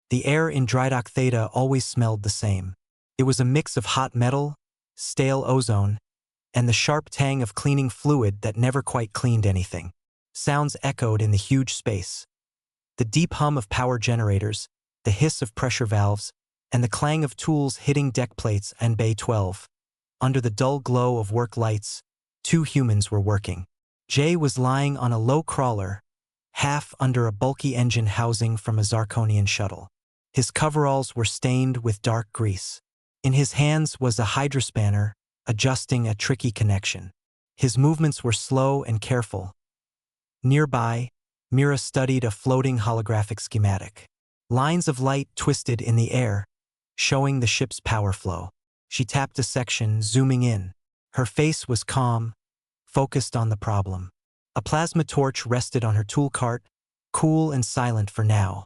The air in Drydock Theta always smelled the same. It was a mix of hot metal, stale ozone, and the sharp tang of cleaning fluid that never quite cleaned anything. Sounds echoed in the huge space. The deep hum of power generators, the hiss of pressure valves, and the clang of tools hitting deck plates and Bay 12. Under the dull glow of work lights, 2 humans were working. Jay was lying on a low crawler, half under a bulky engine housing from a Zarkonian shuttle. His coveralls were stained with dark grease. In his hands was a hydrospanner, adjusting a tricky connection. His movements were slow and careful. Nearby, Mira studied a floating holographic schematic. Lines of light twisted in the air, showing the ship's power flow. She tapped a section, zooming in. Her face was calm, focused on the problem. A plasma torch rested on her tool cart, cool and silent for now.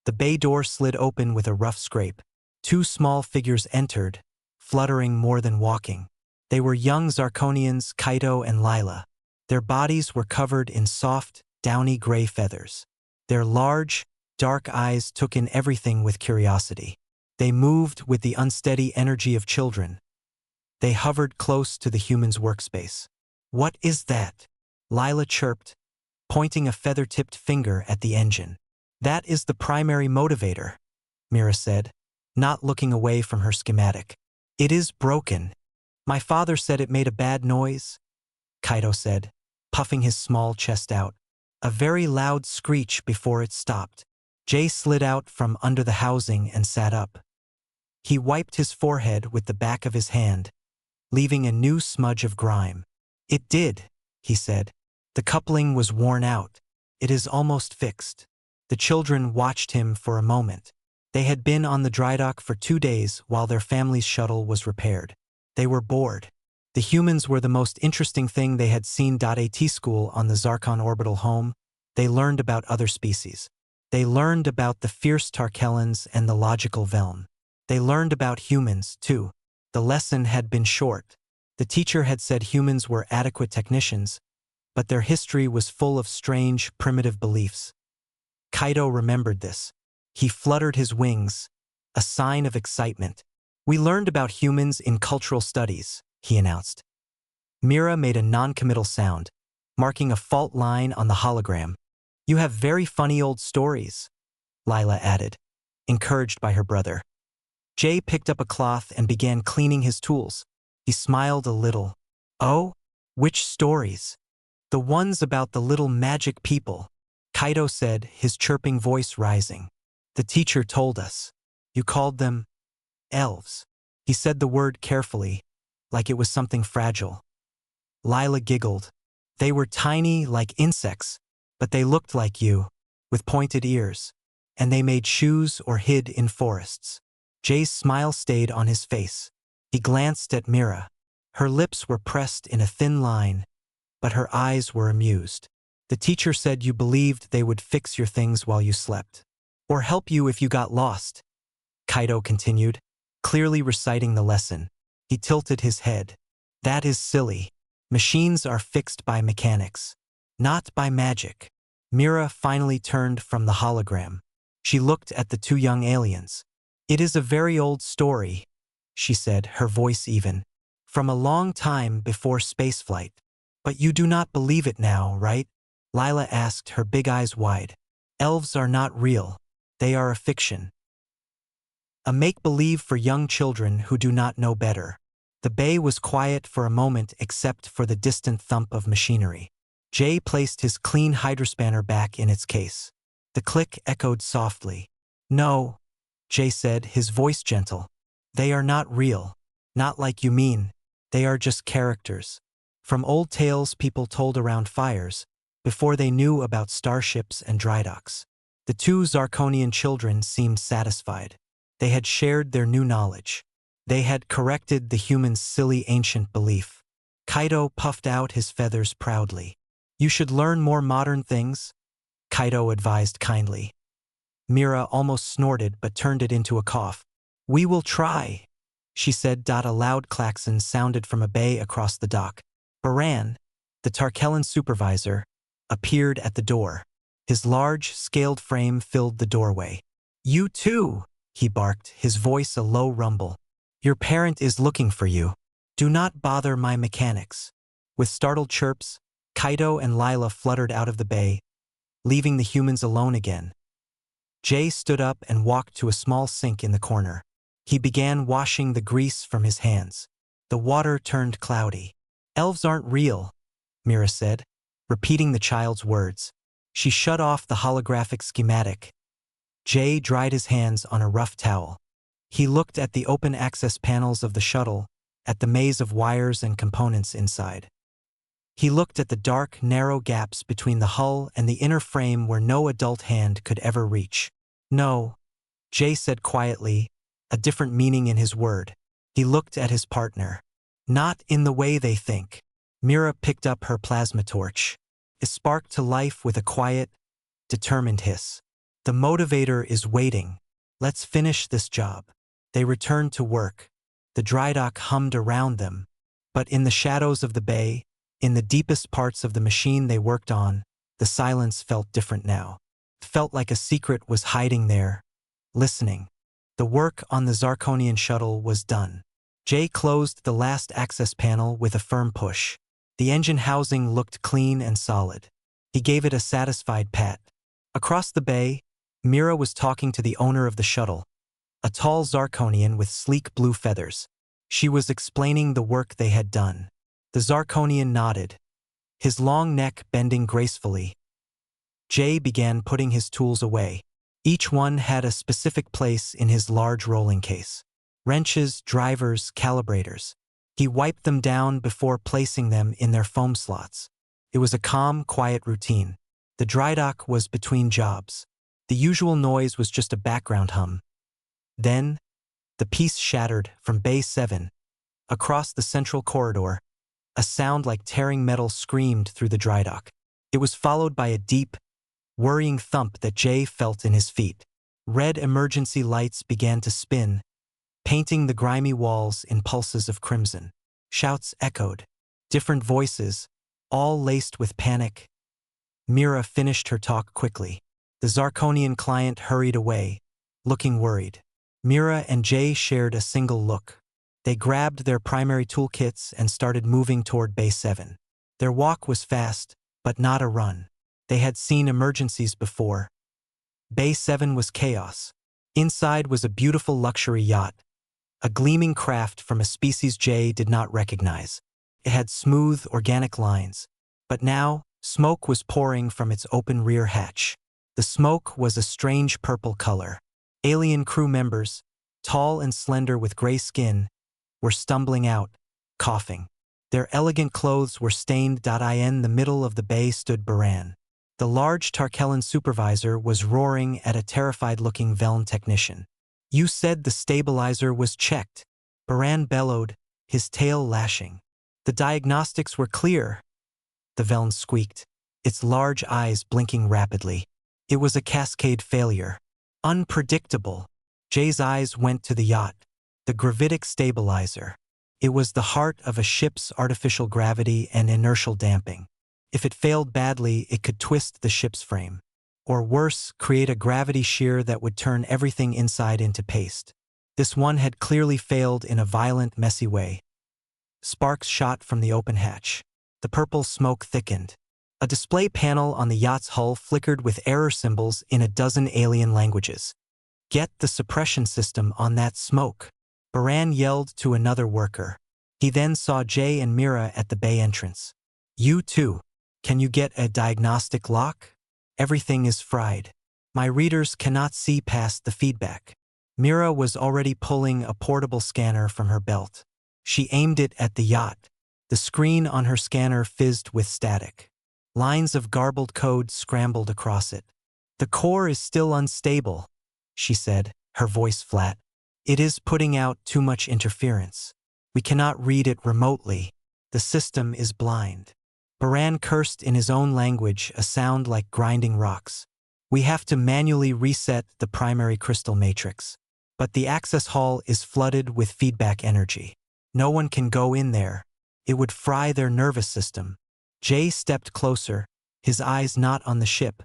The bay door slid open with a rough scrape. 2 small figures entered, fluttering more than walking. They were young Zarkonians, Kaito and Lila. Their bodies were covered in soft, downy gray feathers. Their large, dark eyes took in everything with curiosity. They moved with the unsteady energy of children. They hovered close to the human's workspace. "What is that?" Lila chirped, pointing a feather-tipped finger at the engine. "That is the primary motivator," Mira said, not looking away from her schematic. "It is broken. My father said it made a bad noise," Kaito said, puffing his small chest out. A very loud screech before it stopped. Jay slid out from under the housing and sat up. He wiped his forehead with the back of his hand, leaving a new smudge of grime. "It did," he said. "The coupling was worn out. It is almost fixed." The children watched him for a moment. They had been on the drydock for 2 days while their family's shuttle was repaired. They were bored. The humans were the most interesting thing they had seen. At school on the Zarkon orbital home, they learned about other species. They learned about the fierce Tarkellans and the logical Velm. They learned about humans, too. The lesson had been short. The teacher had said humans were adequate technicians, but their history was full of strange, primitive beliefs. Kaito remembered this. He fluttered his wings, a sign of excitement. "We learned about humans in cultural studies," he announced. Mira made a non-committal sound, marking a fault line on the hologram. "You have very funny old stories," Lila added, encouraged by her brother. Jay picked up a cloth and began cleaning his tools. He smiled a little. "Oh? Which stories?" "The ones about the little magic people," Kaito said, his chirping voice rising. "The teacher told us. You called them elves." He said the word carefully, like it was something fragile. Lila giggled. "They were tiny like insects, but they looked like you, with pointed ears. And they made shoes or hid in forests." Jay's smile stayed on his face. He glanced at Mira. Her lips were pressed in a thin line, but her eyes were amused. "The teacher said you believed they would fix your things while you slept. Or help you if you got lost," Kaito continued, clearly reciting the lesson. He tilted his head. "That is silly. Machines are fixed by mechanics, not by magic." Mira finally turned from the hologram. She looked at the 2 young aliens. "It is a very old story," she said, her voice even. "From a long time before spaceflight. But you do not believe it now, right?" Lila asked, her big eyes wide. "Elves are not real. They are a fiction. A make-believe for young children who do not know better." The bay was quiet for a moment except for the distant thump of machinery. Jay placed his clean hydrospanner back in its case. The click echoed softly. "No," Jay said, his voice gentle. "They are not real. Not like you mean. They are just characters. From old tales people told around fires, before they knew about starships and drydocks." The 2 Zarkonian children seemed satisfied. They had shared their new knowledge. They had corrected the humans' silly ancient belief. Kaito puffed out his feathers proudly. "You should learn more modern things," Kaito advised kindly. Mira almost snorted but turned it into a cough. "We will try," she said. A loud klaxon sounded from a bay across the dock. Baran, the Tarkellan supervisor, appeared at the door. His large, scaled frame filled the doorway. You too, he barked, his voice a low rumble. Your parent is looking for you. Do not bother my mechanics. With startled chirps, Kaido and Lila fluttered out of the bay, leaving the humans alone again. Jay stood up and walked to a small sink in the corner. He began washing the grease from his hands. The water turned cloudy. Elves aren't real, Mira said, repeating the child's words. She shut off the holographic schematic. Jay dried his hands on a rough towel. He looked at the open access panels of the shuttle, at the maze of wires and components inside. He looked at the dark, narrow gaps between the hull and the inner frame where no adult hand could ever reach. No, Jay said quietly, a different meaning in his word. He looked at his partner. Not in the way they think. Mira picked up her plasma torch. It sparked to life with a quiet, determined hiss. The motivator is waiting. Let's finish this job. They returned to work. The dry dock hummed around them. But in the shadows of the bay, in the deepest parts of the machine they worked on, the silence felt different now. It felt like a secret was hiding there, listening. The work on the Zarkonian shuttle was done. Jay closed the last access panel with a firm push. The engine housing looked clean and solid. He gave it a satisfied pat. Across the bay, Mira was talking to the owner of the shuttle, a tall Zarkonian with sleek blue feathers. She was explaining the work they had done. The Zarkonian nodded, his long neck bending gracefully. Jay began putting his tools away. Each one had a specific place in his large rolling case. Wrenches, drivers, calibrators. He wiped them down before placing them in their foam slots. It was a calm, quiet routine. The dry dock was between jobs. The usual noise was just a background hum. Then, the piece shattered from Bay 7. Across the central corridor, a sound like tearing metal screamed through the dry dock. It was followed by a deep, worrying thump that Jay felt in his feet. Red emergency lights began to spin, painting the grimy walls in pulses of crimson. Shouts echoed. Different voices, all laced with panic. Mira finished her talk quickly. The Zarkonian client hurried away, looking worried. Mira and Jay shared a single look. They grabbed their primary toolkits and started moving toward Bay 7. Their walk was fast, but not a run. They had seen emergencies before. Bay 7 was chaos. Inside was a beautiful luxury yacht, a gleaming craft from a species Jay did not recognize. It had smooth, organic lines. But now, smoke was pouring from its open rear hatch. The smoke was a strange purple color. Alien crew members, tall and slender with gray skin, were stumbling out, coughing. Their elegant clothes were stained. In the middle of the bay stood Baran. The large Tarkellan supervisor was roaring at a terrified-looking Veln technician. You said the stabilizer was checked. Baran bellowed, his tail lashing. The diagnostics were clear, the Veln squeaked, its large eyes blinking rapidly. It was a cascade failure. Unpredictable. Jay's eyes went to the yacht, the gravitic stabilizer. It was the heart of a ship's artificial gravity and inertial damping. If it failed badly, it could twist the ship's frame. Or worse, create a gravity shear that would turn everything inside into paste. This one had clearly failed in a violent, messy way. Sparks shot from the open hatch. The purple smoke thickened. A display panel on the yacht's hull flickered with error symbols in a dozen alien languages. Get the suppression system on that smoke, Baran yelled to another worker. He then saw Jay and Mira at the bay entrance. You too. Can you get a diagnostic lock? Everything is fried. My readers cannot see past the feedback. Mira was already pulling a portable scanner from her belt. She aimed it at the yacht. The screen on her scanner fizzed with static. Lines of garbled code scrambled across it. The core is still unstable, she said, her voice flat. It is putting out too much interference. We cannot read it remotely. The system is blind. Baran cursed in his own language, a sound like grinding rocks. We have to manually reset the primary crystal matrix. But the access hall is flooded with feedback energy. No one can go in there. It would fry their nervous system. Jay stepped closer, his eyes not on the ship,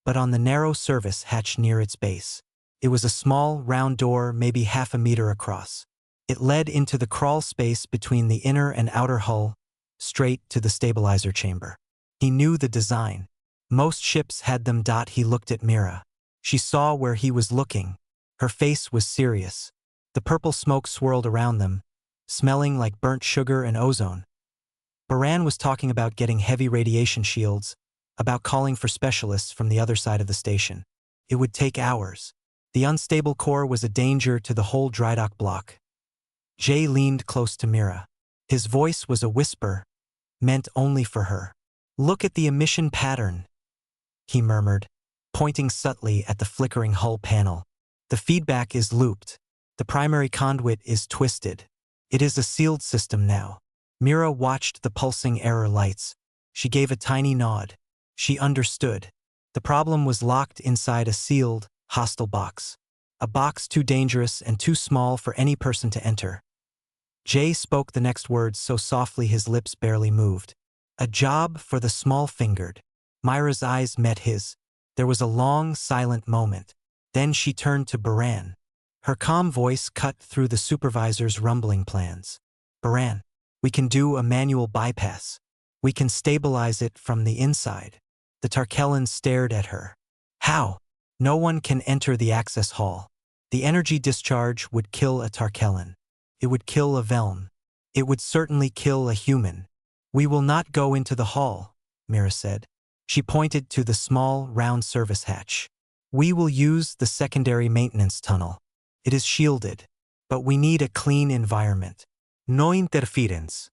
but on the narrow service hatch near its base. It was a small, round door, maybe half a meter across. It led into the crawl space between the inner and outer hull, straight to the stabilizer chamber. He knew the design. Most ships had them. He looked at Mira. She saw where he was looking. Her face was serious. The purple smoke swirled around them, smelling like burnt sugar and ozone. Baran was talking about getting heavy radiation shields, about calling for specialists from the other side of the station. It would take hours. The unstable core was a danger to the whole drydock block. Jay leaned close to Mira. His voice was a whisper, meant only for her. "Look at the emission pattern," he murmured, pointing subtly at the flickering hull panel. "The feedback is looped. The primary conduit is twisted. It is a sealed system now." Mira watched the pulsing error lights. She gave a tiny nod. She understood. The problem was locked inside a sealed, hostile box. A box too dangerous and too small for any person to enter. Jay spoke the next words so softly his lips barely moved. "A job for the small-fingered." Myra's eyes met his. There was a long, silent moment. Then she turned to Baran. Her calm voice cut through the supervisor's rumbling plans. "Baran, we can do a manual bypass. We can stabilize it from the inside." The Tarkellan stared at her. "How?" "No one can enter the access hall. The energy discharge would kill a Tarkellan. It would kill a Velm. It would certainly kill a human." "We will not go into the hall," Mira said. She pointed to the small, round service hatch. "We will use the secondary maintenance tunnel. It is shielded, but we need a clean environment. No interference."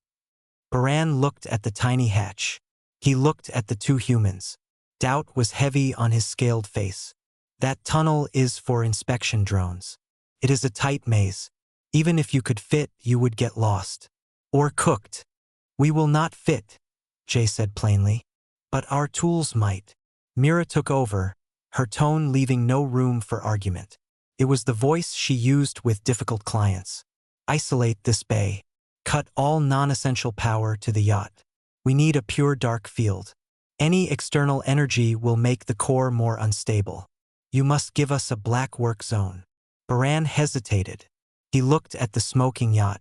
Baran looked at the tiny hatch. He looked at the two humans. Doubt was heavy on his scaled face. "That tunnel is for inspection drones. It is a tight maze. Even if you could fit, you would get lost. Or cooked." "We will not fit," Jay said plainly. "But our tools might." Mira took over, her tone leaving no room for argument. It was the voice she used with difficult clients. "Isolate this bay. Cut all non-essential power to the yacht. We need a pure dark field. Any external energy will make the core more unstable. You must give us a black work zone." Baran hesitated. He looked at the smoking yacht.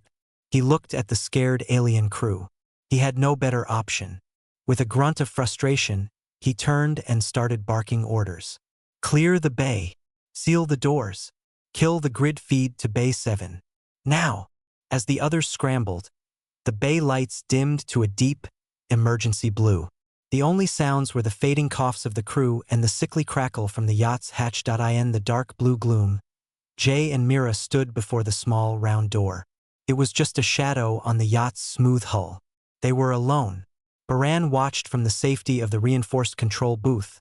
He looked at the scared alien crew. He had no better option. With a grunt of frustration, he turned and started barking orders. "Clear the bay. Seal the doors. Kill the grid feed to Bay 7. Now!" As the others scrambled, the bay lights dimmed to a deep, emergency blue. The only sounds were the fading coughs of the crew and the sickly crackle from the yacht's hatch. In the dark blue gloom, Jay and Mira stood before the small, round door. It was just a shadow on the yacht's smooth hull. They were alone. Baran watched from the safety of the reinforced control booth,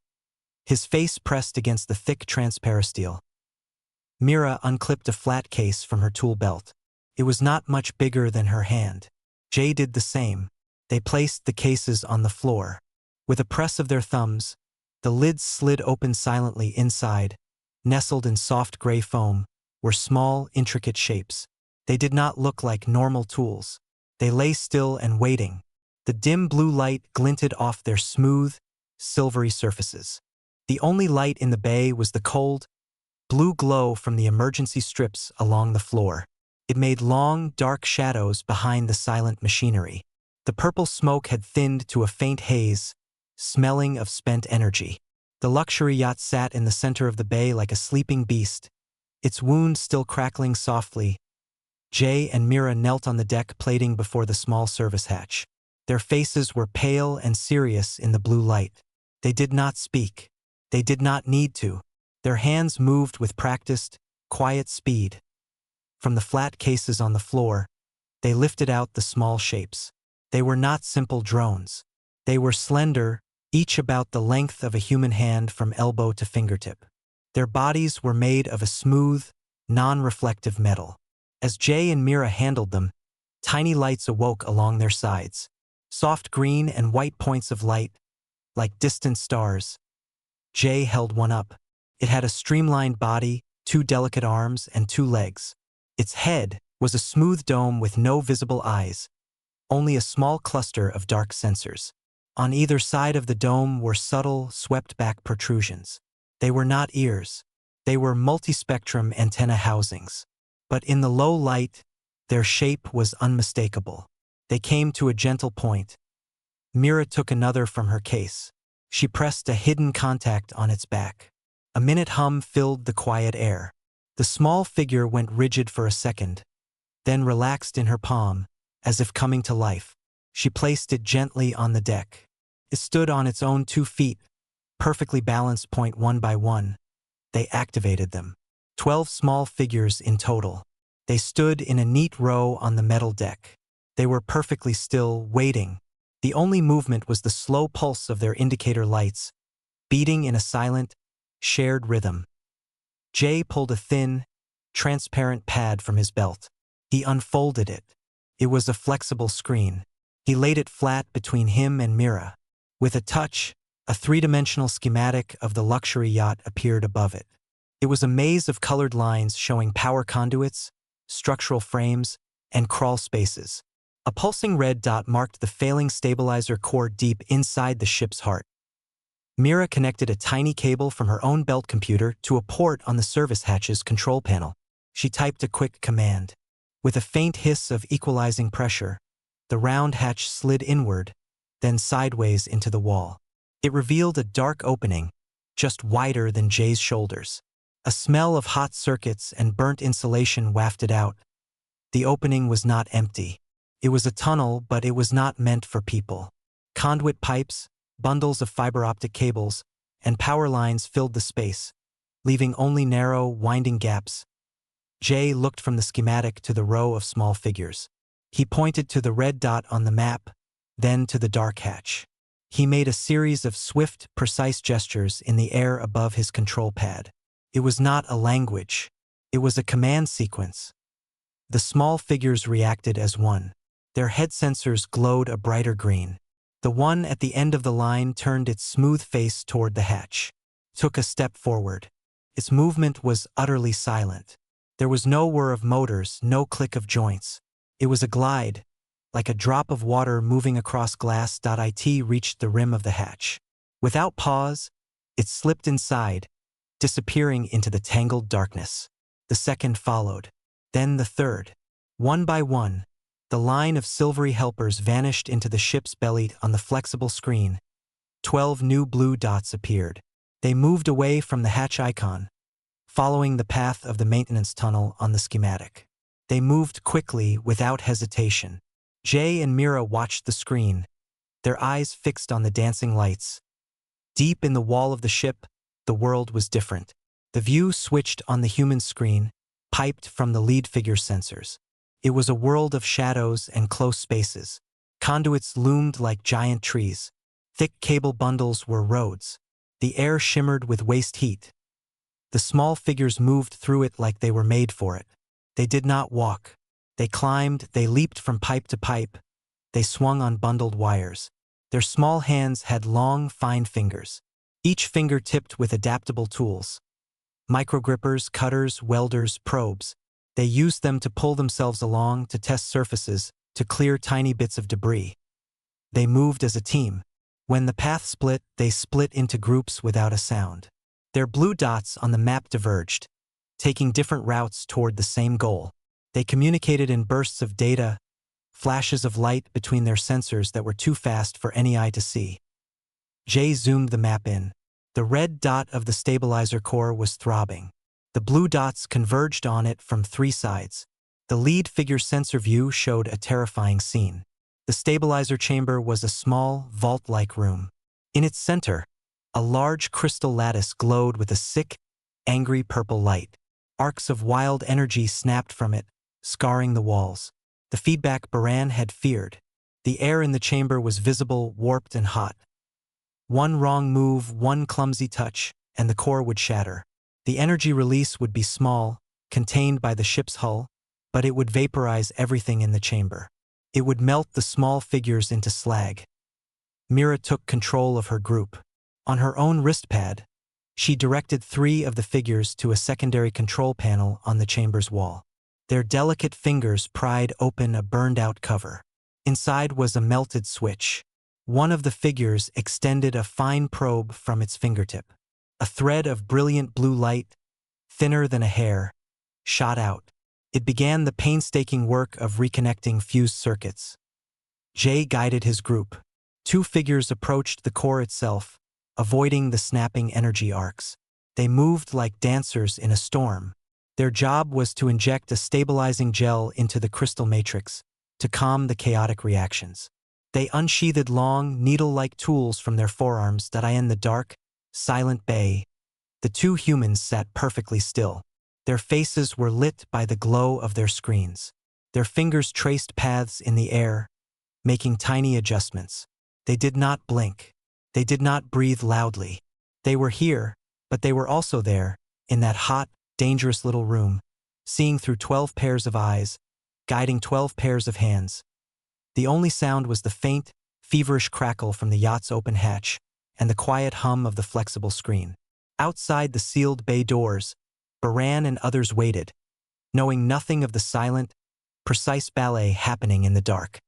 his face pressed against the thick transparasteel. Mira unclipped a flat case from her tool belt. It was not much bigger than her hand. Jay did the same. They placed the cases on the floor. With a press of their thumbs, the lids slid open silently. Inside, nestled in soft gray foam, were small, intricate shapes. They did not look like normal tools. They lay still and waiting. The dim blue light glinted off their smooth, silvery surfaces. The only light in the bay was the cold, blue glow from the emergency strips along the floor. It made long, dark shadows behind the silent machinery. The purple smoke had thinned to a faint haze, smelling of spent energy. The luxury yacht sat in the center of the bay like a sleeping beast, its wound still crackling softly. Jay and Mira knelt on the deck plating before the small service hatch. Their faces were pale and serious in the blue light. They did not speak. They did not need to. Their hands moved with practiced, quiet speed. From the flat cases on the floor, they lifted out the small shapes. They were not simple drones. They were slender, each about the length of a human hand from elbow to fingertip. Their bodies were made of a smooth, non-reflective metal. As Jay and Mira handled them, tiny lights awoke along their sides. Soft green and white points of light, like distant stars. Jay held one up. It had a streamlined body, 2 delicate arms, and 2 legs. Its head was a smooth dome with no visible eyes, only a small cluster of dark sensors. On either side of the dome were subtle, swept-back protrusions. They were not ears. They were multispectrum antenna housings. But in the low light, their shape was unmistakable. They came to a gentle point. Mira took another from her case. She pressed a hidden contact on its back. A minute hum filled the quiet air. The small figure went rigid for a second, then relaxed in her palm, as if coming to life. She placed it gently on the deck. It stood on its own 2 feet, perfectly balanced. One by one, they activated them. 12 small figures in total. They stood in a neat row on the metal deck. They were perfectly still, waiting. The only movement was the slow pulse of their indicator lights, beating in a silent, shared rhythm. Jay pulled a thin, transparent pad from his belt. He unfolded it. It was a flexible screen. He laid it flat between him and Mira. With a touch, a 3-dimensional schematic of the luxury yacht appeared above it. It was a maze of colored lines showing power conduits, structural frames, and crawl spaces. A pulsing red dot marked the failing stabilizer core deep inside the ship's heart. Mira connected a tiny cable from her own belt computer to a port on the service hatch's control panel. She typed a quick command. With a faint hiss of equalizing pressure, the round hatch slid inward, then sideways into the wall. It revealed a dark opening, just wider than Jay's shoulders. A smell of hot circuits and burnt insulation wafted out. The opening was not empty. It was a tunnel, but it was not meant for people. Conduit pipes, bundles of fiber optic cables, and power lines filled the space, leaving only narrow, winding gaps. Jay looked from the schematic to the row of small figures. He pointed to the red dot on the map, then to the dark hatch. He made a series of swift, precise gestures in the air above his control pad. It was not a language. It was a command sequence. The small figures reacted as one. Their head sensors glowed a brighter green. The one at the end of the line turned its smooth face toward the hatch, took a step forward. Its movement was utterly silent. There was no whir of motors, no click of joints. It was a glide, like a drop of water moving across glass. It reached the rim of the hatch. Without pause, it slipped inside, disappearing into the tangled darkness. The second followed, then the third. One by one, the line of silvery helpers vanished into the ship's belly. On the flexible screen, 12 new blue dots appeared. They moved away from the hatch icon, following the path of the maintenance tunnel on the schematic. They moved quickly, without hesitation. Jay and Mira watched the screen, their eyes fixed on the dancing lights. Deep in the wall of the ship, the world was different. The view switched on the human screen, piped from the lead figure sensors. It was a world of shadows and close spaces. Conduits loomed like giant trees. Thick cable bundles were roads. The air shimmered with waste heat. The small figures moved through it like they were made for it. They did not walk. They climbed, they leaped from pipe to pipe. They swung on bundled wires. Their small hands had long, fine fingers, each finger tipped with adaptable tools. Microgrippers, cutters, welders, probes. They used them to pull themselves along, to test surfaces, to clear tiny bits of debris. They moved as a team. When the path split, they split into groups without a sound. Their blue dots on the map diverged, taking different routes toward the same goal. They communicated in bursts of data, flashes of light between their sensors that were too fast for any eye to see. Jay zoomed the map in. The red dot of the stabilizer core was throbbing. The blue dots converged on it from 3 sides. The lead figure sensor view showed a terrifying scene. The stabilizer chamber was a small, vault-like room. In its center, a large crystal lattice glowed with a sick, angry purple light. Arcs of wild energy snapped from it, scarring the walls. The feedback Baran had feared. The air in the chamber was visible, warped and hot. One wrong move, one clumsy touch, and the core would shatter. The energy release would be small, contained by the ship's hull, but it would vaporize everything in the chamber. It would melt the small figures into slag. Mira took control of her group. On her own wristpad, she directed 3 of the figures to a secondary control panel on the chamber's wall. Their delicate fingers pried open a burned-out cover. Inside was a melted switch. One of the figures extended a fine probe from its fingertip. A thread of brilliant blue light, thinner than a hair, shot out. It began the painstaking work of reconnecting fused circuits. Jay guided his group. Two figures approached the core itself, avoiding the snapping energy arcs. They moved like dancers in a storm. Their job was to inject a stabilizing gel into the crystal matrix, to calm the chaotic reactions. They unsheathed long, needle-like tools from their forearms that in the dark, silent bay. The two humans sat perfectly still. Their faces were lit by the glow of their screens. Their fingers traced paths in the air, making tiny adjustments. They did not blink. They did not breathe loudly. They were here, but they were also there, in that hot, dangerous little room, seeing through 12 pairs of eyes, guiding 12 pairs of hands. The only sound was the faint, feverish crackle from the yacht's open hatch and the quiet hum of the flexible screen. Outside the sealed bay doors, Baran and others waited, knowing nothing of the silent, precise ballet happening in the dark.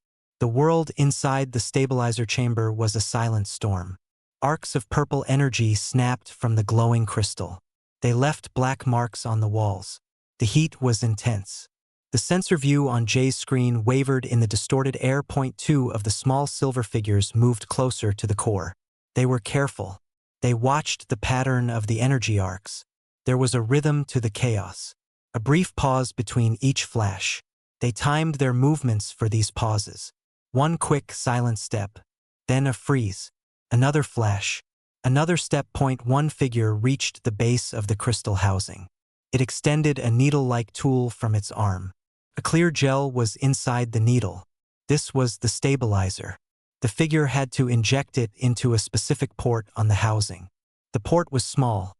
The world inside the stabilizer chamber was a silent storm. Arcs of purple energy snapped from the glowing crystal. They left black marks on the walls. The heat was intense. The sensor view on Jay's screen wavered in the distorted air. Two of the small silver figures moved closer to the core. They were careful. They watched the pattern of the energy arcs. There was a rhythm to the chaos. A brief pause between each flash. They timed their movements for these pauses. One quick, silent step. Then a freeze. Another flash. Another step. One figure reached the base of the crystal housing. It extended a needle-like tool from its arm. A clear gel was inside the needle. This was the stabilizer. The figure had to inject it into a specific port on the housing. The port was small,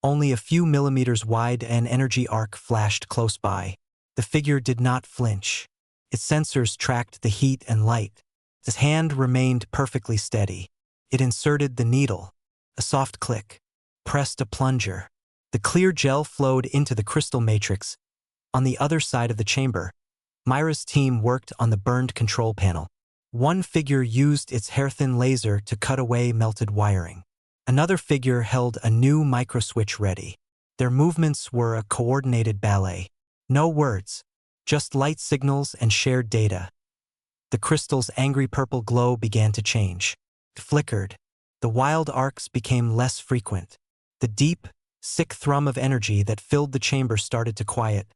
only a few millimeters wide. An energy arc flashed close by. The figure did not flinch. Its sensors tracked the heat and light. Its hand remained perfectly steady. It inserted the needle. A soft click. Pressed a plunger. The clear gel flowed into the crystal matrix. On the other side of the chamber, Myra's team worked on the burned control panel. One figure used its hair-thin laser to cut away melted wiring. Another figure held a new microswitch ready. Their movements were a coordinated ballet. No words, just light signals and shared data. The crystal's angry purple glow began to change. It flickered. The wild arcs became less frequent. The deep, sick thrum of energy that filled the chamber started to quiet.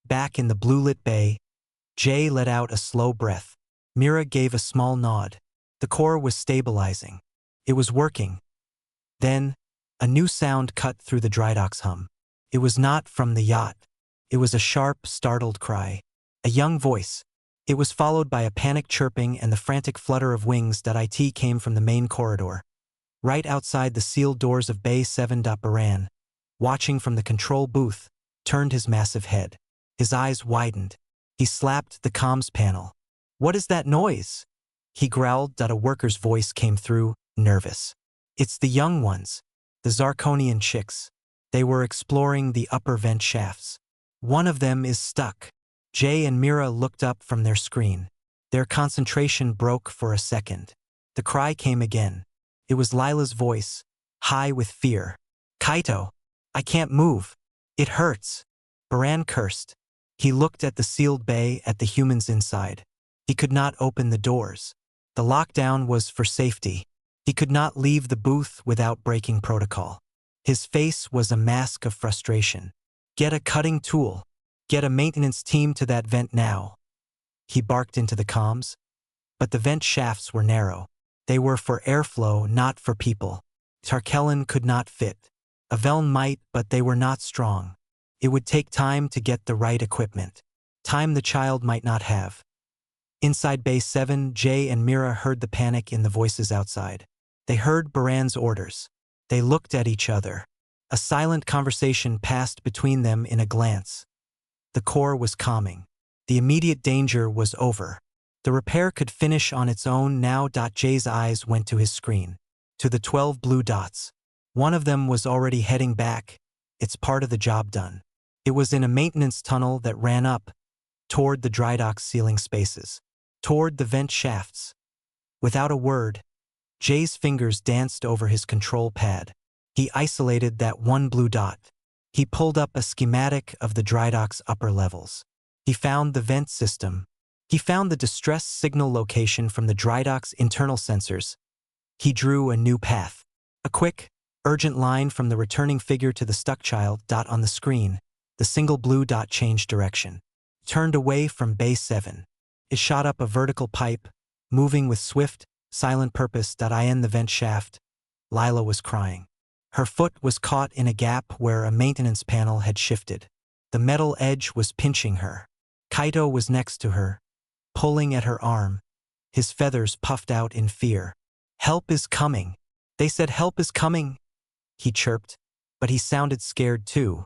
Back in the blue-lit bay, Jay let out a slow breath. Mira gave a small nod. The core was stabilizing. It was working. Then, a new sound cut through the drydock's hum. It was not from the yacht. It was a sharp, startled cry. A young voice. It was followed by a panicked chirping and the frantic flutter of wings that came from the main corridor. Right outside the sealed doors of Bay 7. Baran, watching from the control booth, turned his massive head. His eyes widened. He slapped the comms panel. "What is that noise?" He growled. A worker's voice came through, nervous. "It's the young ones, the Zarkonian chicks. They were exploring the upper vent shafts. One of them is stuck." Jay and Mira looked up from their screen. Their concentration broke for a second. The cry came again. It was Lila's voice, high with fear. "Kaito, I can't move. It hurts." Baran cursed. He looked at the sealed bay, at the humans inside. He could not open the doors. The lockdown was for safety. He could not leave the booth without breaking protocol. His face was a mask of frustration. "Get a cutting tool. Get a maintenance team to that vent now." He barked into the comms. But the vent shafts were narrow. They were for airflow, not for people. Tarkellen could not fit. Aveln might, but they were not strong. It would take time to get the right equipment. Time the child might not have. Inside Bay 7, Jay and Mira heard the panic in the voices outside. They heard Baran's orders. They looked at each other. A silent conversation passed between them in a glance. The core was calming. The immediate danger was over. The repair could finish on its own now. Jay's eyes went to his screen. To the 12 blue dots. One of them was already heading back. It's part of the job done. It was in a maintenance tunnel that ran up, toward the drydock's ceiling spaces, toward the vent shafts. Without a word, Jay's fingers danced over his control pad. He isolated that one blue dot. He pulled up a schematic of the dry dock's upper levels. He found the vent system. He found the distress signal location from the dry dock's internal sensors. He drew a new path. A quick, urgent line from the returning figure to the stuck child. On the screen, the single blue dot changed direction. Turned away from Bay 7. It shot up a vertical pipe, moving with swift, silent purpose. In the vent shaft, Lila was crying. Her foot was caught in a gap where a maintenance panel had shifted. The metal edge was pinching her. Kaito was next to her, pulling at her arm, his feathers puffed out in fear. "Help is coming. They said help is coming," he chirped, but he sounded scared too.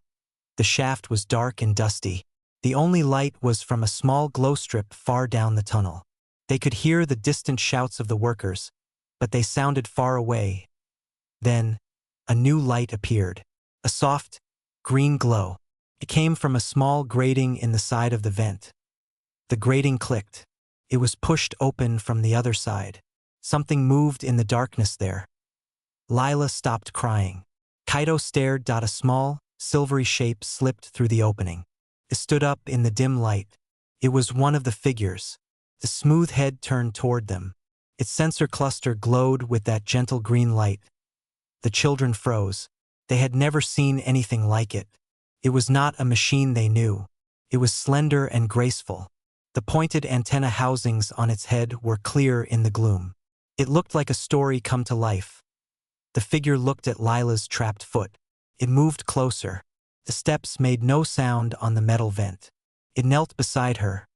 The shaft was dark and dusty. The only light was from a small glow strip far down the tunnel. They could hear the distant shouts of the workers, but they sounded far away. Then, a new light appeared. A soft, green glow. It came from a small grating in the side of the vent. The grating clicked. It was pushed open from the other side. Something moved in the darkness there. Lila stopped crying. Kaito stared. A small, silvery shape slipped through the opening. It stood up in the dim light. It was one of the figures. The smooth head turned toward them. Its sensor cluster glowed with that gentle green light. The children froze. They had never seen anything like it. It was not a machine they knew. It was slender and graceful. The pointed antenna housings on its head were clear in the gloom. It looked like a story come to life. The figure looked at Lila's trapped foot. It moved closer. The steps made no sound on the metal vent. It knelt beside her.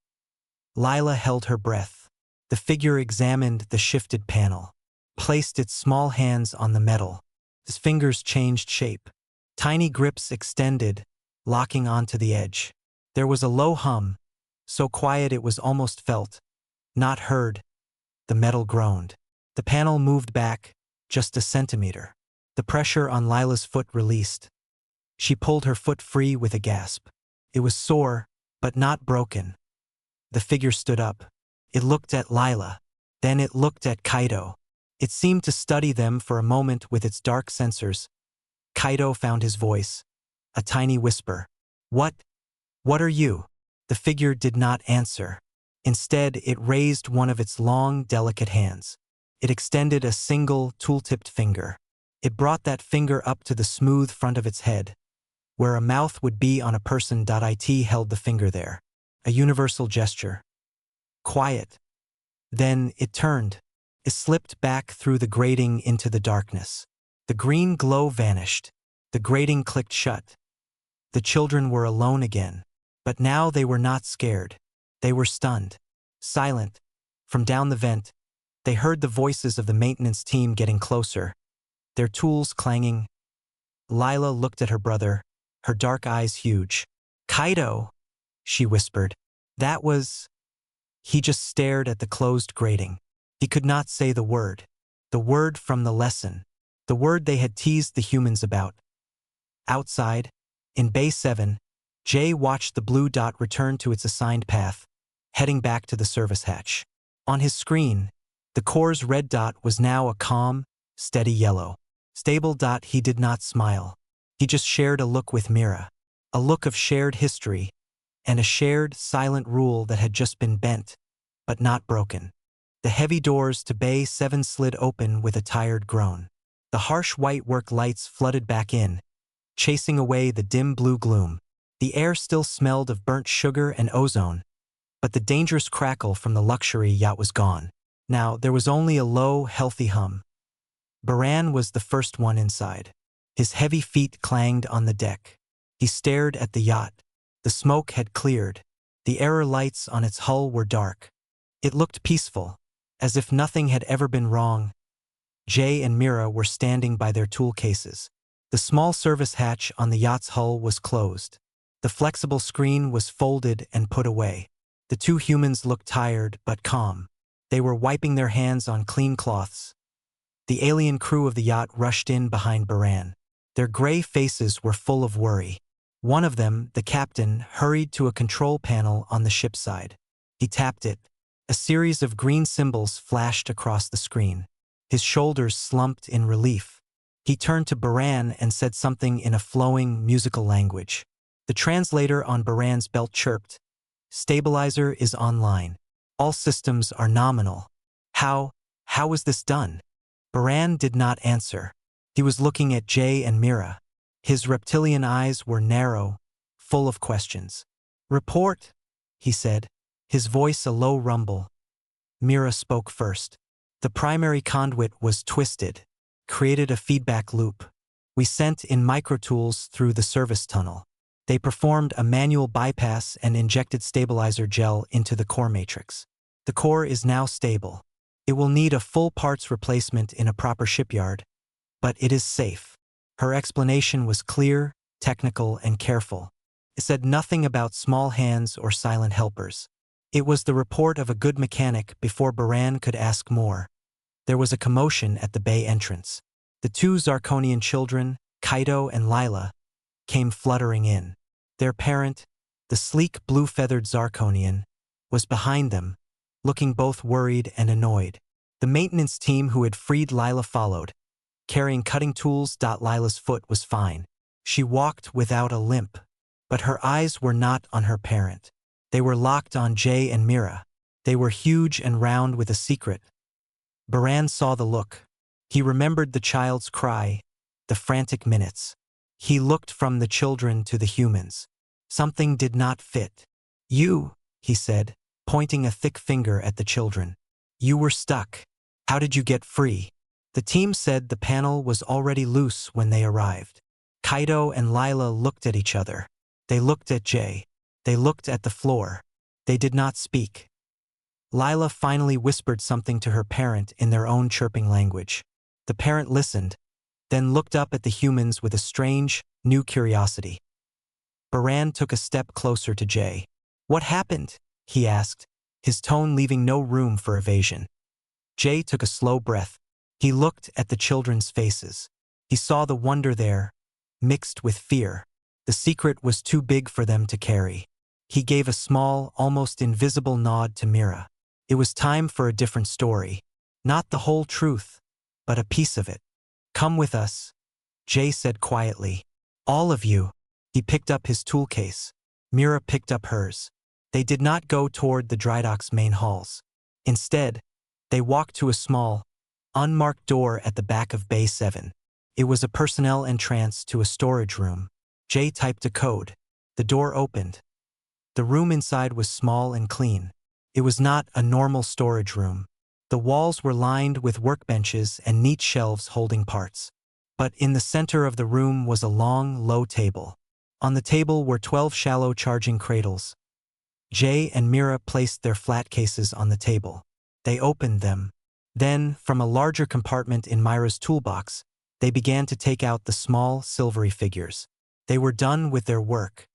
Lila held her breath. The figure examined the shifted panel, placed its small hands on the metal. His fingers changed shape. Tiny grips extended, locking onto the edge. There was a low hum, so quiet it was almost felt, not heard. The metal groaned. The panel moved back, just a centimeter. The pressure on Lila's foot released. She pulled her foot free with a gasp. It was sore, but not broken. The figure stood up. It looked at Lila. Then it looked at Kaito. It seemed to study them for a moment with its dark sensors. Kaito found his voice. A tiny whisper. What are you?" The figure did not answer. Instead, it raised one of its long, delicate hands. It extended a single, tool-tipped finger. It brought that finger up to the smooth front of its head, where a mouth would be on a person. It held the finger there. A universal gesture. Quiet. Then it turned. It slipped back through the grating into the darkness. The green glow vanished. The grating clicked shut. The children were alone again. But now they were not scared. They were stunned. Silent. From down the vent, they heard the voices of the maintenance team getting closer, their tools clanging. Lila looked at her brother, her dark eyes huge. "Kaito," she whispered. "That was—" He just stared at the closed grating. He could not say the word from the lesson, the word they had teased the humans about. Outside, in Bay 7, Jay watched the blue dot return to its assigned path, heading back to the service hatch. On his screen, the core's red dot was now a calm, steady yellow. Stable dot. He did not smile. He just shared a look with Mira. A look of shared history, and a shared, silent rule that had just been bent, but not broken. The heavy doors to Bay 7 slid open with a tired groan. The harsh white work lights flooded back in, chasing away the dim blue gloom. The air still smelled of burnt sugar and ozone, but the dangerous crackle from the luxury yacht was gone. Now there was only a low, healthy hum. Baran was the first one inside. His heavy feet clanged on the deck. He stared at the yacht. The smoke had cleared. The error lights on its hull were dark. It looked peaceful, as if nothing had ever been wrong. Jay and Mira were standing by their tool cases. The small service hatch on the yacht's hull was closed. The flexible screen was folded and put away. The two humans looked tired but calm. They were wiping their hands on clean cloths. The alien crew of the yacht rushed in behind Baran. Their gray faces were full of worry. One of them, the captain, hurried to a control panel on the ship's side. He tapped it. A series of green symbols flashed across the screen. His shoulders slumped in relief. He turned to Baran and said something in a flowing, musical language. The translator on Baran's belt chirped, "Stabilizer is online. All systems are nominal." How was this done? Baran did not answer. He was looking at Jay and Mira. His reptilian eyes were narrow, full of questions. "Report," he said, his voice a low rumble. Mira spoke first. "The primary conduit was twisted, created a feedback loop. We sent in microtools through the service tunnel. They performed a manual bypass and injected stabilizer gel into the core matrix. The core is now stable. It will need a full parts replacement in a proper shipyard, but it is safe." Her explanation was clear, technical, and careful. It said nothing about small hands or silent helpers. It was the report of a good mechanic before Baran could ask more. There was a commotion at the bay entrance. The two Zarkonian children, Kaito and Lila, came fluttering in. Their parent, the sleek blue-feathered Zarkonian, was behind them, looking both worried and annoyed. The maintenance team who had freed Lila followed, carrying cutting tools. Lila's foot was fine. She walked without a limp, but her eyes were not on her parent. They were locked on Jay and Mira. They were huge and round with a secret. Baran saw the look. He remembered the child's cry, the frantic minutes. He looked from the children to the humans. Something did not fit. "You," he said, pointing a thick finger at the children. "You were stuck. How did you get free?" The team said the panel was already loose when they arrived. Kaito and Lila looked at each other. They looked at Jay. They looked at the floor. They did not speak. Lila finally whispered something to her parent in their own chirping language. The parent listened, then looked up at the humans with a strange, new curiosity. Baran took a step closer to Jay. "What happened?" he asked, his tone leaving no room for evasion. Jay took a slow breath. He looked at the children's faces. He saw the wonder there, mixed with fear. The secret was too big for them to carry. He gave a small, almost invisible nod to Mira. It was time for a different story. Not the whole truth, but a piece of it. "Come with us," Jay said quietly. "All of you." He picked up his tool case. Mira picked up hers. They did not go toward the drydock's main halls. Instead, they walked to a small, unmarked door at the back of Bay 7. It was a personnel entrance to a storage room. Jay typed a code. The door opened. The room inside was small and clean. It was not a normal storage room. The walls were lined with workbenches and neat shelves holding parts. But in the center of the room was a long, low table. On the table were 12 shallow charging cradles. Jay and Mira placed their flat cases on the table. They opened them. Then, from a larger compartment in Myra's toolbox, they began to take out the small, silvery figures. They were done with their work.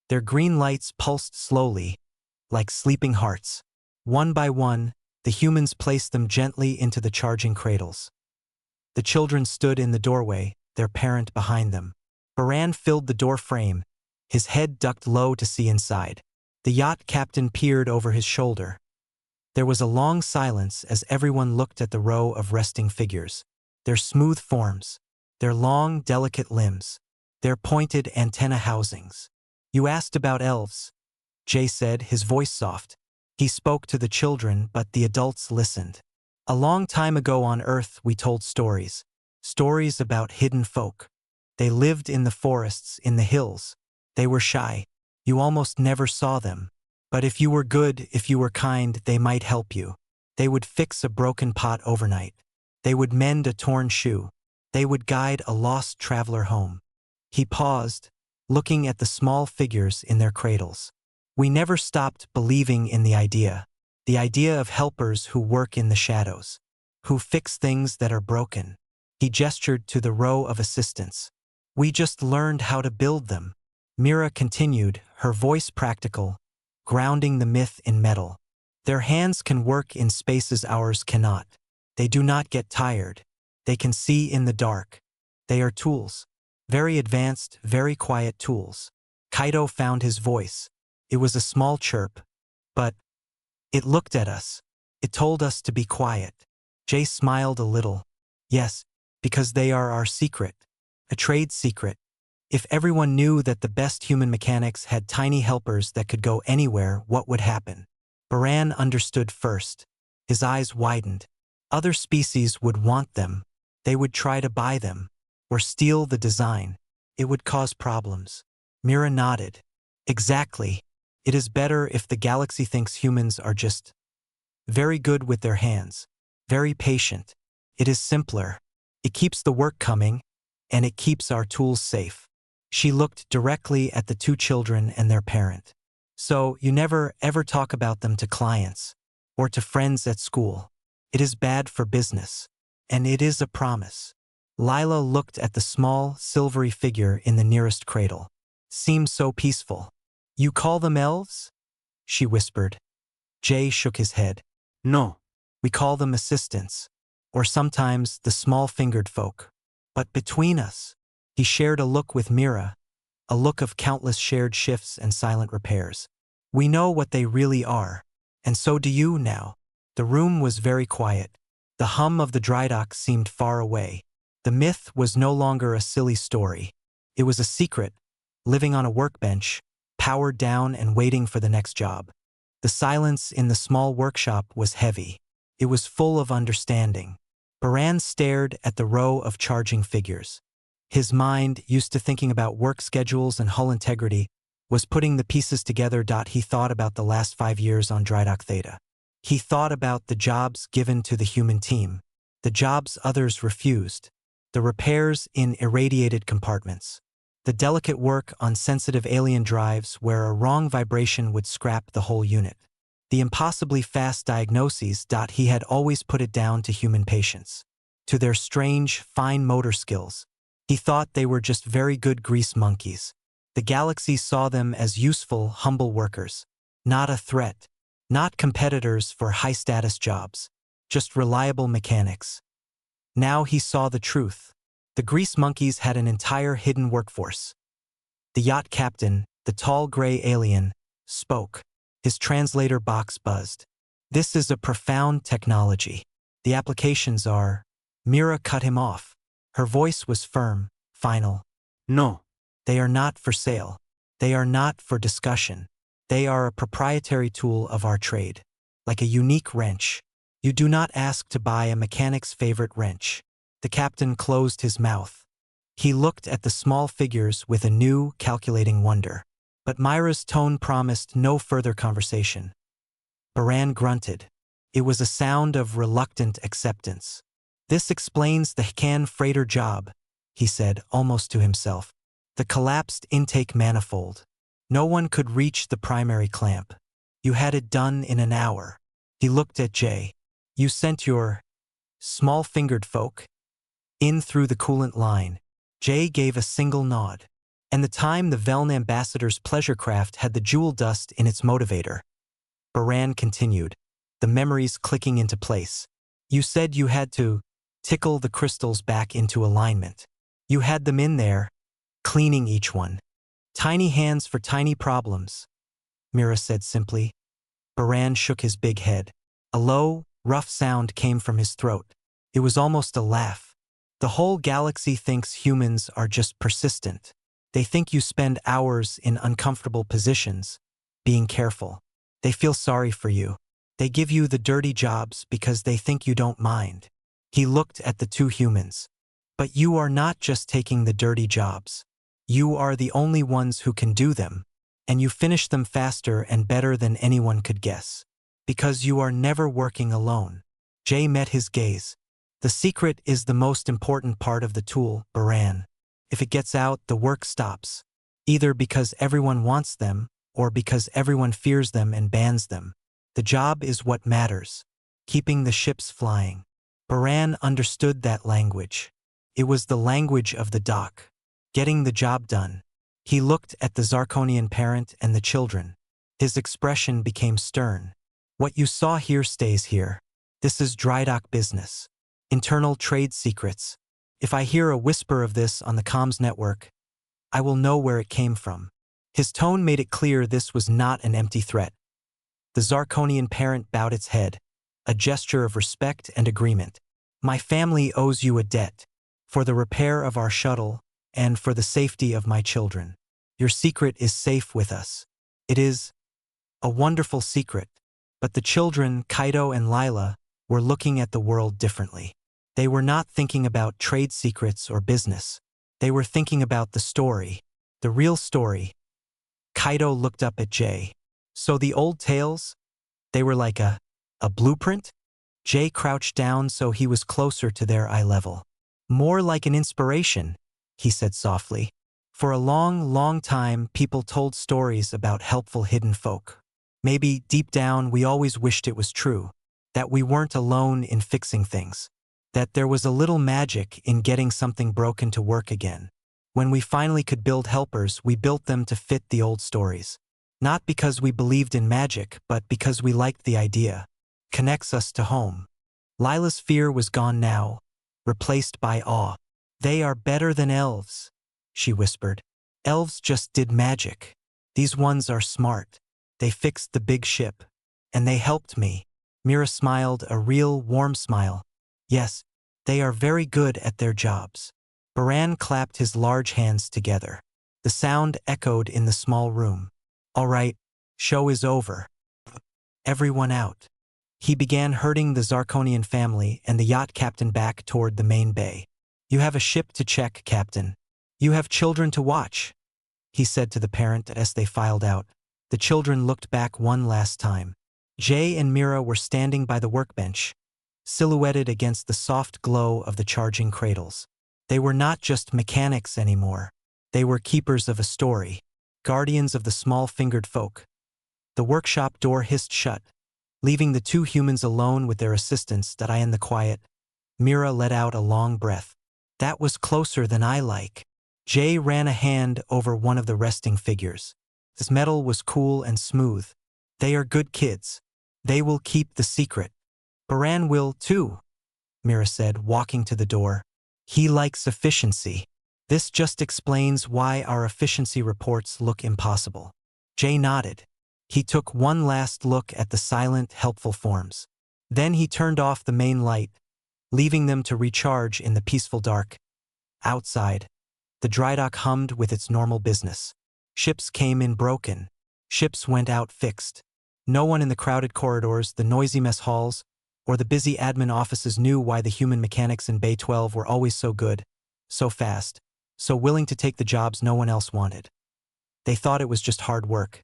Their green lights pulsed slowly, like sleeping hearts. One by one, the humans placed them gently into the charging cradles. The children stood in the doorway, their parent behind them. Baran filled the door frame, his head ducked low to see inside. The yacht captain peered over his shoulder. There was a long silence as everyone looked at the row of resting figures. Their smooth forms, their long, delicate limbs, their pointed antenna housings. "You asked about elves," Jay said, his voice soft. He spoke to the children, but the adults listened. "A long time ago on Earth we told stories. Stories about hidden folk. They lived in the forests, in the hills. They were shy. You almost never saw them. But if you were good, if you were kind, they might help you. They would fix a broken pot overnight. They would mend a torn shoe. They would guide a lost traveler home." He paused, looking at the small figures in their cradles. "We never stopped believing in the idea of helpers who work in the shadows, who fix things that are broken." He gestured to the row of assistants. "We just learned how to build them." Mira continued, her voice practical, grounding the myth in metal. "Their hands can work in spaces ours cannot. They do not get tired. They can see in the dark. They are tools. Very advanced, very quiet tools." Kaito found his voice. It was a small chirp, but it looked at us. It told us to be quiet. Jay smiled a little. "Yes, Because they are our secret. A trade secret. If everyone knew that the best human mechanics had tiny helpers that could go anywhere, what would happen? Baran understood first. His eyes widened. Other species would want them. They would try to buy them. Or steal the design. It would cause problems. Mira nodded. Exactly. It is better if the galaxy thinks humans are just very good with their hands. Very patient. It is simpler. It keeps the work coming, and it keeps our tools safe. She looked directly at the two children and their parent. So, you never ever talk about them to clients or to friends at school. It is bad for business. And it is a promise. Lila looked at the small, silvery figure in the nearest cradle. Seemed so peaceful. You call them elves? She whispered. Jay shook his head. No. We call them assistants. Or sometimes the small-fingered folk. But between us, he shared a look with Mira, a look of countless shared shifts and silent repairs. We know what they really are, and so do you now. The room was very quiet. The hum of the dry dock seemed far away. The myth was no longer a silly story. It was a secret, living on a workbench, powered down and waiting for the next job. The silence in the small workshop was heavy. It was full of understanding. Baran stared at the row of charging figures. His mind, used to thinking about work schedules and hull integrity, was putting the pieces together. He thought about the last 5 years on Drydock Theta. He thought about the jobs given to the human team, the jobs others refused, the repairs in irradiated compartments, the delicate work on sensitive alien drives where a wrong vibration would scrap the whole unit. The impossibly fast diagnoses. He had always put it down to human patience, to their strange, fine motor skills. He thought they were just very good grease monkeys. The galaxy saw them as useful, humble workers, not a threat, not competitors for high-status jobs, just reliable mechanics. Now he saw the truth. The grease monkeys had an entire hidden workforce. The yacht captain, the tall gray alien, spoke. His translator box buzzed. This is a profound technology. The applications are... Mira cut him off. Her voice was firm, final. No. They are not for sale. They are not for discussion. They are a proprietary tool of our trade. Like a unique wrench. You do not ask to buy a mechanic's favorite wrench. The captain closed his mouth. He looked at the small figures with a new, calculating wonder. But Myra's tone promised no further conversation. Baran grunted. It was a sound of reluctant acceptance. This explains the Hkan freighter job, he said, almost to himself. The collapsed intake manifold. No one could reach the primary clamp. You had it done in an hour. He looked at Jay. You sent your small-fingered folk in through the coolant line. Jay gave a single nod. And the time the Veln ambassador's pleasure craft had the jewel dust in its motivator. Baran continued, the memories clicking into place. You said you had to tickle the crystals back into alignment. You had them in there, cleaning each one. Tiny hands for tiny problems, Mira said simply. Baran shook his big head. A low, rough sound came from his throat. It was almost a laugh. The whole galaxy thinks humans are just persistent. They think you spend hours in uncomfortable positions, being careful. They feel sorry for you. They give you the dirty jobs because they think you don't mind. He looked at the two humans. But you are not just taking the dirty jobs. You are the only ones who can do them, and you finish them faster and better than anyone could guess. Because you are never working alone. Jay met his gaze. The secret is the most important part of the tool, Baran. If it gets out, the work stops. Either because everyone wants them, or because everyone fears them and bans them. The job is what matters. Keeping the ships flying. Baran understood that language. It was the language of the dock. Getting the job done. He looked at the Zarkonian parent and the children. His expression became stern. What you saw here stays here. This is dry dock business. Internal trade secrets. If I hear a whisper of this on the comms network, I will know where it came from. His tone made it clear this was not an empty threat. The Zarkonian parent bowed its head, a gesture of respect and agreement. My family owes you a debt. for the repair of our shuttle, and for the safety of my children. Your secret is safe with us. It is a wonderful secret, but the children, Kaido and Lila, were looking at the world differently. They were not thinking about trade secrets or business. They were thinking about the story, the real story. Kaido looked up at Jay. So the old tales? They were like a blueprint? Jay crouched down so he was closer to their eye level. More like an inspiration, he said softly. For a long, long time, people told stories about helpful hidden folk. Maybe deep down we always wished it was true, that we weren't alone in fixing things, that there was a little magic in getting something broken to work again. When we finally could build helpers, we built them to fit the old stories. Not because we believed in magic, but because we liked the idea. Connects us to home. Lila's fear was gone now, replaced by awe. They are better than elves, she whispered. Elves just did magic. These ones are smart. They fixed the big ship. And they helped me. Mira smiled, a real, warm smile. Yes, they are very good at their jobs. Baran clapped his large hands together. The sound echoed in the small room. All right, show is over. Everyone out. He began herding the Zarkonian family and the yacht captain back toward the main bay. You have a ship to check, Captain. You have children to watch, he said to the parent as they filed out. The children looked back one last time. Jay and Mira were standing by the workbench, silhouetted against the soft glow of the charging cradles. They were not just mechanics anymore. They were keepers of a story, guardians of the small-fingered folk. The workshop door hissed shut, leaving the two humans alone with their assistants, Dai in the quiet. Mira let out a long breath. That was closer than I like. Jay ran a hand over one of the resting figures. This metal was cool and smooth. They are good kids. They will keep the secret. Baran will, too, Mira said, walking to the door. He likes efficiency. This just explains why our efficiency reports look impossible. Jay nodded. He took one last look at the silent, helpful forms. Then he turned off the main light, leaving them to recharge in the peaceful dark. Outside, the drydock hummed with its normal business. Ships came in broken. Ships went out fixed. No one in the crowded corridors, the noisy mess halls, or the busy admin offices knew why the human mechanics in Bay 12 were always so good, so fast, so willing to take the jobs no one else wanted. They thought it was just hard work.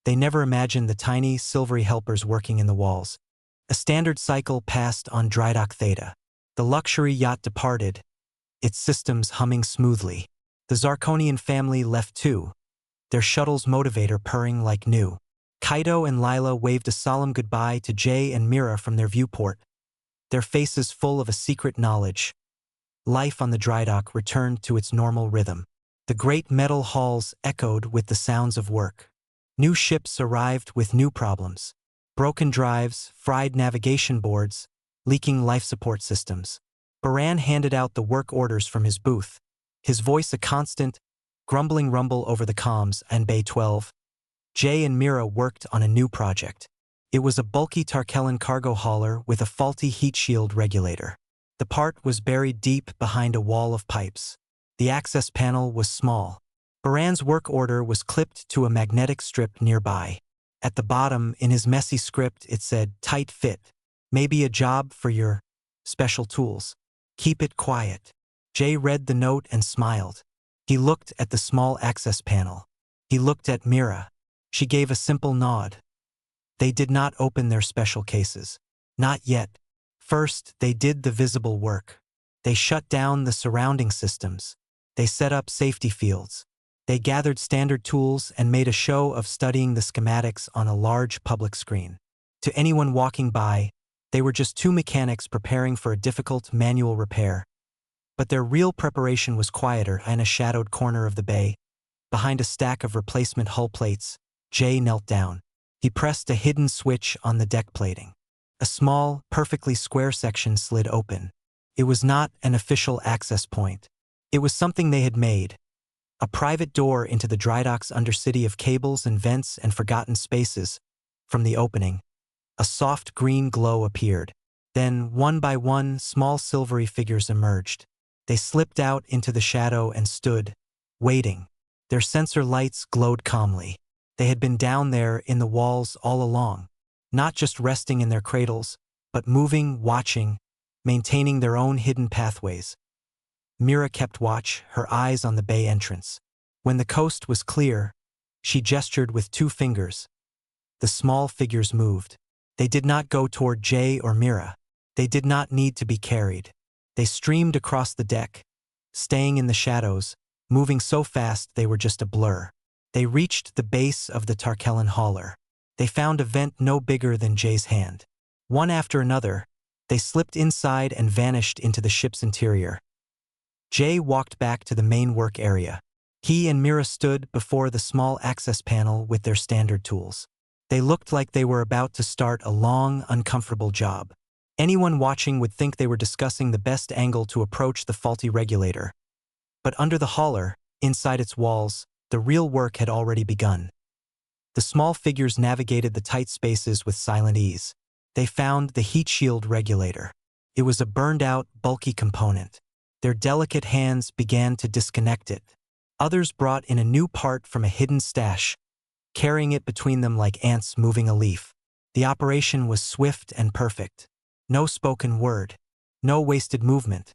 They never imagined the tiny, silvery helpers working in the walls. A standard cycle passed on Drydock Theta. The luxury yacht departed, its systems humming smoothly. The Zarkonian family left too, their shuttle's motivator purring like new. Kaido and Lila waved a solemn goodbye to Jay and Mira from their viewport, their faces full of a secret knowledge. Life on the drydock returned to its normal rhythm. The great metal halls echoed with the sounds of work. New ships arrived with new problems. Broken drives, fried navigation boards, leaking life support systems. Baran handed out the work orders from his booth, his voice a constant, grumbling rumble over the comms and Bay 12. Jay and Mira worked on a new project. It was a bulky Tarkellan cargo hauler with a faulty heat shield regulator. The part was buried deep behind a wall of pipes. The access panel was small. Baran's work order was clipped to a magnetic strip nearby. At the bottom, in his messy script, it said, "Tight fit. Maybe a job for your special tools. Keep it quiet." Jay read the note and smiled. He looked at the small access panel. He looked at Mira. She gave a simple nod. They did not open their special cases. Not yet. First, they did the visible work. They shut down the surrounding systems. They set up safety fields. They gathered standard tools and made a show of studying the schematics on a large public screen. To anyone walking by, they were just two mechanics preparing for a difficult manual repair. But their real preparation was quieter in a shadowed corner of the bay. Behind a stack of replacement hull plates, Jay knelt down. He pressed a hidden switch on the deck plating. A small, perfectly square section slid open. It was not an official access point. It was something they had made. A private door into the drydock's undercity of cables and vents and forgotten spaces. From the opening, a soft green glow appeared. Then, one by one, small silvery figures emerged. They slipped out into the shadow and stood, waiting. Their sensor lights glowed calmly. They had been down there in the walls all along, not just resting in their cradles, but moving, watching, maintaining their own hidden pathways. Mira kept watch, her eyes on the bay entrance. When the coast was clear, she gestured with 2 fingers. The small figures moved. They did not go toward Jay or Mira. They did not need to be carried. They streamed across the deck, staying in the shadows, moving so fast they were just a blur. They reached the base of the Tarkellen hauler. They found a vent no bigger than Jay's hand. One after another, they slipped inside and vanished into the ship's interior. Jay walked back to the main work area. He and Mira stood before the small access panel with their standard tools. They looked like they were about to start a long, uncomfortable job. Anyone watching would think they were discussing the best angle to approach the faulty regulator. But under the hauler, inside its walls, the real work had already begun. The small figures navigated the tight spaces with silent ease. They found the heat shield regulator. It was a burned-out, bulky component. Their delicate hands began to disconnect it. Others brought in a new part from a hidden stash, carrying it between them like ants moving a leaf. The operation was swift and perfect. No spoken word. No wasted movement.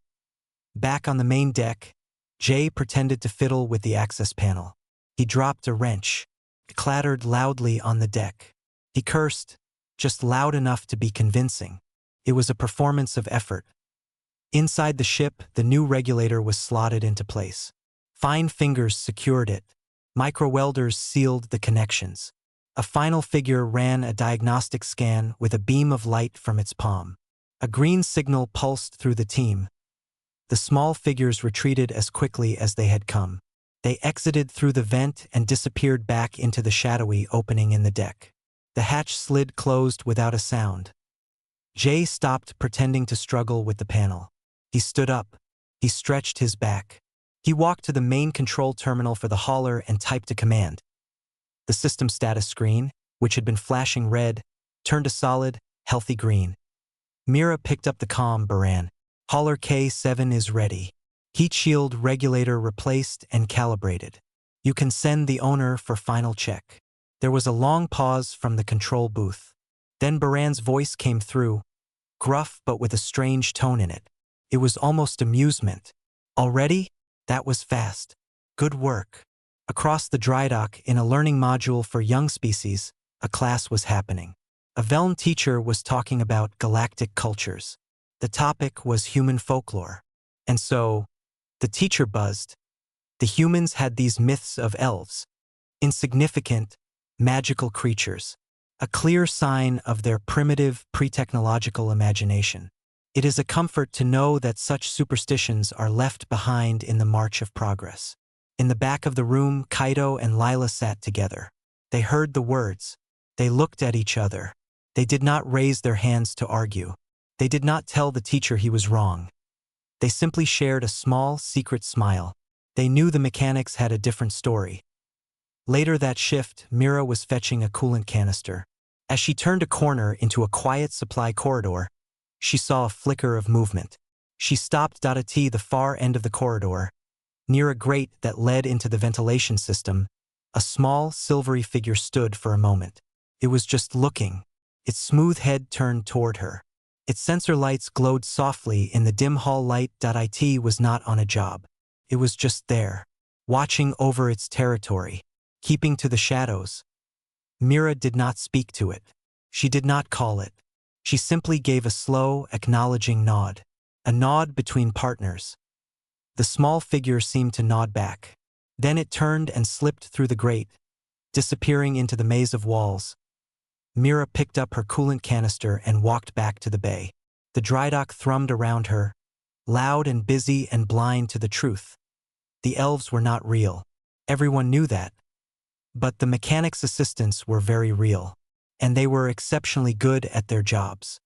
Back on the main deck, Jay pretended to fiddle with the access panel. He dropped a wrench. It clattered loudly on the deck. He cursed, just loud enough to be convincing. It was a performance of effort. Inside the ship, the new regulator was slotted into place. Fine fingers secured it. Micro-welders sealed the connections. A final figure ran a diagnostic scan with a beam of light from its palm. A green signal pulsed through the team. The small figures retreated as quickly as they had come. They exited through the vent and disappeared back into the shadowy opening in the deck. The hatch slid closed without a sound. Jay stopped pretending to struggle with the panel. He stood up. He stretched his back. He walked to the main control terminal for the hauler and typed a command. The system status screen, which had been flashing red, turned a solid, healthy green. Mira picked up the comm, Baran. Hauler K7 is ready. Heat shield regulator replaced and calibrated. You can send the owner for final check. There was a long pause from the control booth. Then Baran's voice came through, gruff but with a strange tone in it. It was almost amusement. Already? That was fast. Good work. Across the dry dock, in a learning module for young species, a class was happening. A Veln teacher was talking about galactic cultures. The topic was human folklore. And so, the teacher buzzed. The humans had these myths of elves. Insignificant, magical creatures. A clear sign of their primitive, pre-technological imagination. It is a comfort to know that such superstitions are left behind in the march of progress. In the back of the room, Kaido and Lila sat together. They heard the words. They looked at each other. They did not raise their hands to argue. They did not tell the teacher he was wrong. They simply shared a small, secret smile. They knew the mechanics had a different story. Later that shift, Mira was fetching a coolant canister. As she turned a corner into a quiet supply corridor, she saw a flicker of movement. She stopped at the far end of the corridor. Near a grate that led into the ventilation system, a small, silvery figure stood for a moment. It was just looking. Its smooth head turned toward her. Its sensor lights glowed softly in the dim hall light. It was not on a job. It was just there, watching over its territory, keeping to the shadows. Mira did not speak to it. She did not call it. She simply gave a slow, acknowledging nod. A nod between partners. The small figure seemed to nod back. Then it turned and slipped through the grate, disappearing into the maze of walls. Mira picked up her coolant canister and walked back to the bay. The dry dock thrummed around her, loud and busy and blind to the truth. The elves were not real. Everyone knew that. But the mechanics' assistants were very real. And they were exceptionally good at their jobs.